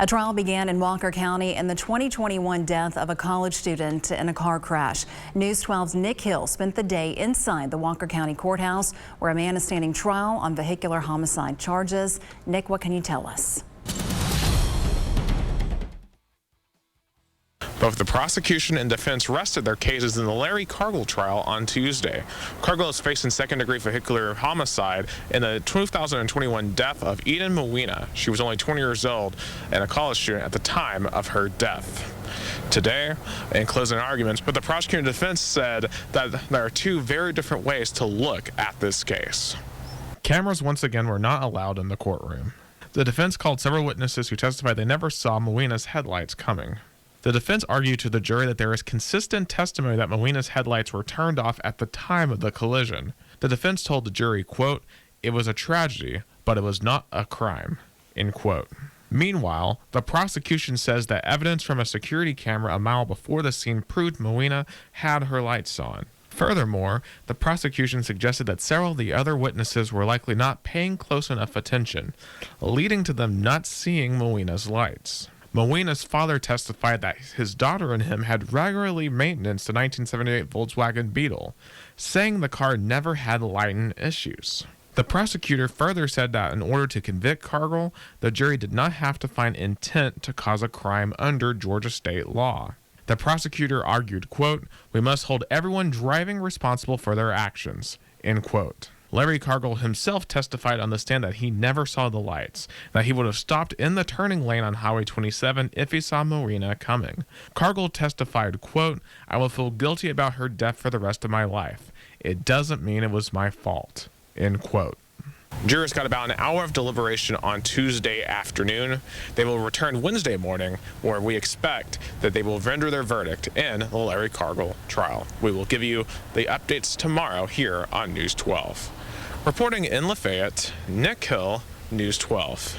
A trial began in Walker County in the 2021 death of a college student in a car crash. News 12's Nick Hill spent the day inside the Walker County Courthouse where a man is standing trial on vehicular homicide charges. Nick, what can you tell us? Both the prosecution and defense rested their cases in the Larry-Cargle trial on Tuesday. Cargle is facing second-degree vehicular homicide in the 2021 death of Eden-Muina. She was only 20 years old and a college student at the time of her death. Today, in closing arguments, but the prosecuting defense said that there are two very different ways to look at this case. Cameras once again were not allowed in the courtroom. The defense called several witnesses who testified they never saw Muina's headlights coming. The defense argued to the jury that there is consistent testimony that Muina's headlights were turned off at the time of the collision. The defense told the jury, quote, "It was a tragedy, but it was not a crime," end quote. Meanwhile, the prosecution says that evidence from a security camera a mile before the scene proved Muina had her lights on. Furthermore, the prosecution suggested that several of the other witnesses were likely not paying close enough attention, leading to them not seeing Muina's lights. Muina's father testified that his daughter and him had regularly maintenance the 1978 Volkswagen Beetle, saying the car never had lighting issues. The prosecutor further said that in order to convict Cargle, the jury did not have to find intent to cause a crime under Georgia state law. The prosecutor argued, quote, "We must hold everyone driving responsible for their actions," end quote. Larry-Cargle himself testified on the stand that he never saw the lights, that he would have stopped in the turning lane on Highway 27 if he saw Muina coming. Cargle testified, quote, "I will feel guilty about her death for the rest of my life. It doesn't mean it was my fault," end quote. Jurors got about an hour of deliberation on Tuesday afternoon. They will return Wednesday morning, where we expect that they will render their verdict in the Larry-Cargle trial. We will give you the updates tomorrow here on News 12. Reporting in Lafayette, Nick Hill, News 12.